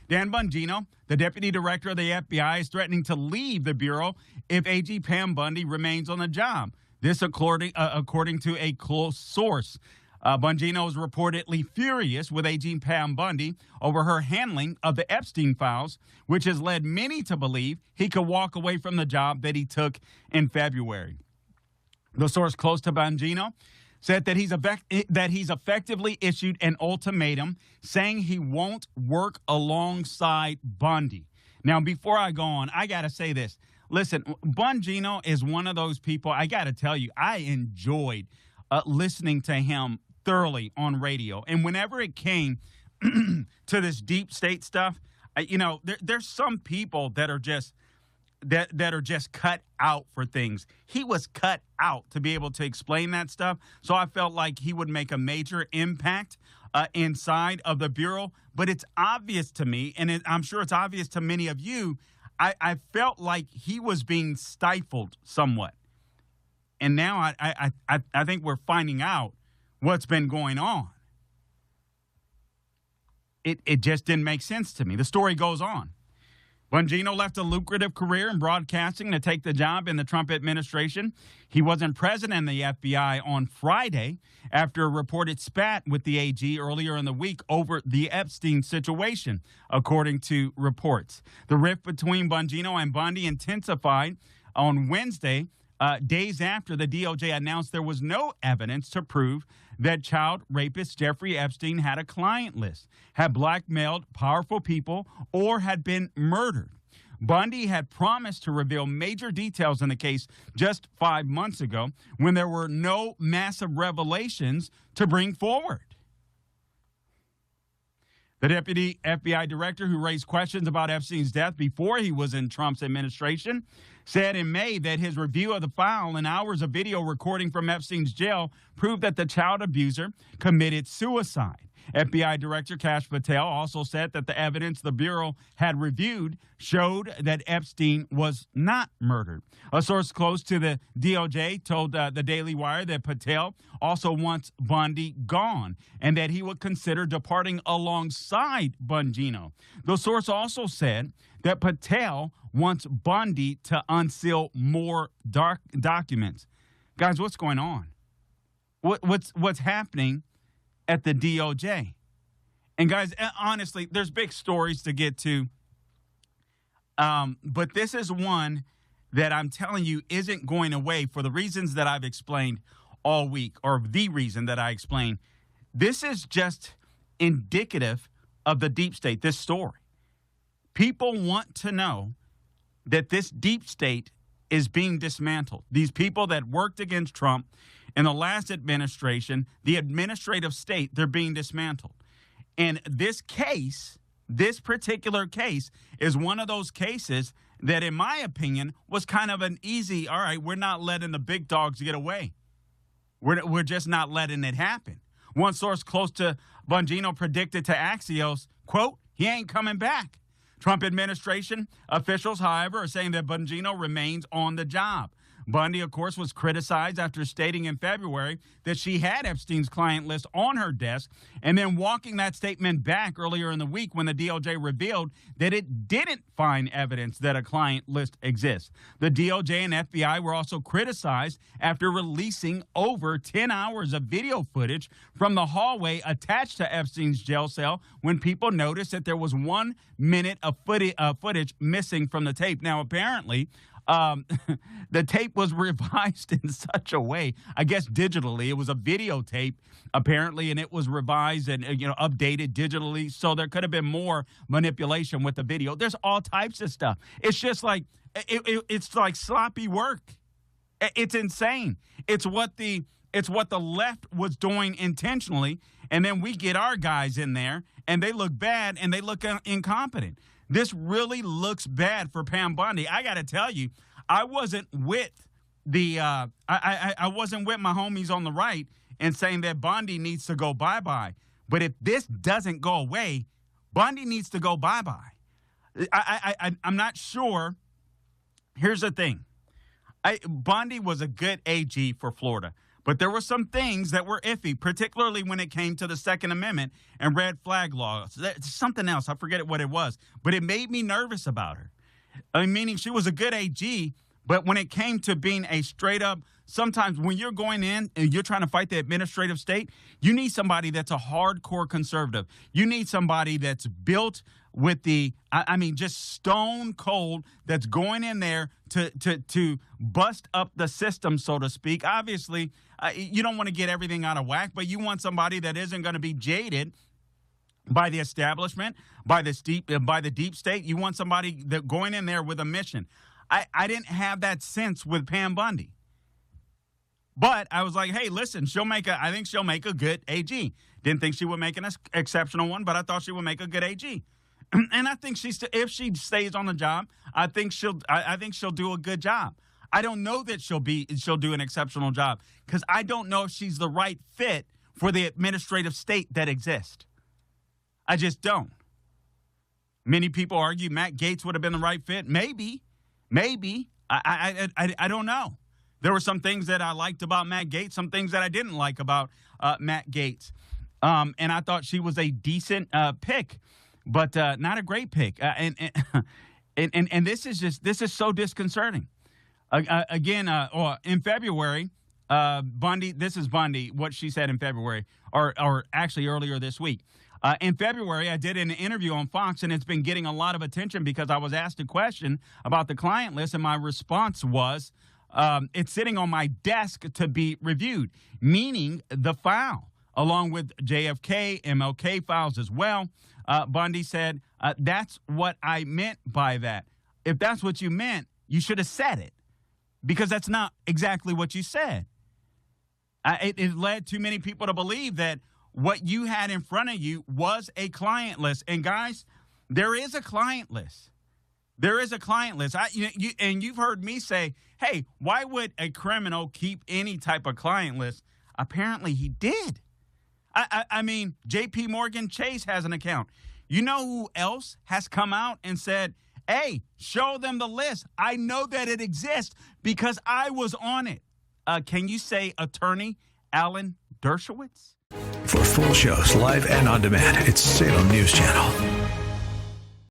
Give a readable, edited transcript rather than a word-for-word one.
Dan Bongino, the deputy director of the FBI, is threatening to leave the Bureau if AG Pam Bondi remains on the job. This according to a close source. Bongino is reportedly furious with AG Pam Bondi over her handling of the Epstein files, which has led many to believe he could walk away from the job that he took in February. The source close to Bongino said that he's effectively issued an ultimatum saying he won't work alongside Bondi. Now, before I go on, I got to say this. Listen, Bongino is one of those people, I got to tell you, I enjoyed listening to him thoroughly on radio. And whenever it came to this deep state stuff, there's some people that are just that are just cut out for things. He was cut out to be able to explain that stuff. So I felt like he would make a major impact inside of the Bureau. But it's obvious to me, and I'm sure it's obvious to many of you, I felt like he was being stifled somewhat. And now I think we're finding out what's been going on. It just didn't make sense to me. The story goes on. Bongino left a lucrative career in broadcasting to take the job in the Trump administration. He wasn't present in the FBI on Friday after a reported spat with the AG earlier in the week over the Epstein situation, according to reports. The rift between Bongino and Bondi intensified on Wednesday, days after the DOJ announced there was no evidence to prove that child rapist Jeffrey Epstein had a client list, had blackmailed powerful people, or had been murdered. Bondi had promised to reveal major details in the case just 5 months ago when there were no massive revelations to bring forward. The deputy FBI director who raised questions about Epstein's death before he was in Trump's administration said in May that his review of the file and hours of video recording from Epstein's jail proved that the child abuser committed suicide. FBI Director Kash Patel also said that the evidence the Bureau had reviewed showed that Epstein was not murdered. A source close to the DOJ told the Daily Wire that Patel also wants Bondi gone and that he would consider departing alongside Bongino. The source also said that Patel wants Bondi to unseal more dark documents. Guys, what's going on? What's happening at the DOJ? And guys, honestly, there's big stories to get to. But this is one that I'm telling you isn't going away for the reasons that I've explained all week, or the reason that I explained. This is just indicative of the deep state, this story. People want to know that this deep state is being dismantled. These people that worked against Trump in the last administration, the administrative state, they're being dismantled. And this case, this particular case, is one of those cases that, in my opinion, was kind of an easy, all right, we're not letting the big dogs get away. We're just not letting it happen. One source close to Bongino predicted to Axios, quote, he ain't coming back. Trump administration officials, however, are saying that Bongino remains on the job. Bondi, of course, was criticized after stating in February that she had Epstein's client list on her desk and then walking that statement back earlier in the week when the DOJ revealed that it didn't find evidence that a client list exists. The DOJ and FBI were also criticized after releasing over 10 hours of video footage from the hallway attached to Epstein's jail cell when people noticed that there was 1 minute of footage missing from the tape. Now, apparently, the tape was revised in such a way, I guess digitally. It was a videotape, apparently, and it was revised and updated digitally. So there could have been more manipulation with the video. There's all types of stuff. It's just like it's like sloppy work. It's insane. It's what the left was doing intentionally, and then we get our guys in there, and they look bad and they look incompetent. This really looks bad for Pam Bondi. I got to tell you, I wasn't with I wasn't with my homies on the right and saying that Bondi needs to go bye-bye. But if this doesn't go away, Bondi needs to go bye-bye. I'm not sure. Here's the thing. Bondi was a good AG for Florida. But there were some things that were iffy, particularly when it came to the Second Amendment and red flag laws. Something else, I forget what it was, but it made me nervous about her. I mean, meaning she was a good AG, but when it came to being a straight up, sometimes when you're going in and you're trying to fight the administrative state, you need somebody that's a hardcore conservative. You need somebody that's built with just stone cold, that's going in there to bust up the system, so to speak. Obviously, you don't want to get everything out of whack, but you want somebody that isn't going to be jaded by the establishment, by the deep state. You want somebody that going in there with a mission. I didn't have that sense with Pam Bondi. But I was like, hey, listen, I think she'll make a good AG. Didn't think she would make an exceptional one, but I thought she would make a good AG. And I think if she stays on the job, I think she'll do a good job. I don't know that she'll do an exceptional job because I don't know if she's the right fit for the administrative state that exists. I just don't. Many people argue Matt Gaetz would have been the right fit. Maybe. I don't know. There were some things that I liked about Matt Gaetz, some things that I didn't like about Matt Gaetz. And I thought she was a decent pick, but not a great pick. And this is so disconcerting. Again, in February, Bondi, this is Bondi, what she said in February, or actually earlier this week. In February, I did an interview on Fox, and it's been getting a lot of attention because I was asked a question about the client list, and my response was, it's sitting on my desk to be reviewed, meaning the file, along with JFK, MLK files as well. Bondi said, that's what I meant by that. If that's what you meant, you should have said it, because that's not exactly what you said. It led too many people to believe that what you had in front of you was a client list. And guys, there is a client list. There is a client list. And you've heard me say, hey, why would a criminal keep any type of client list? Apparently he did. I mean, J.P. Morgan Chase has an account. You know who else has come out and said, hey, show them the list. I know that it exists because I was on it. Can you say attorney Alan Dershowitz? For full shows, live and on demand, it's Salem News Channel.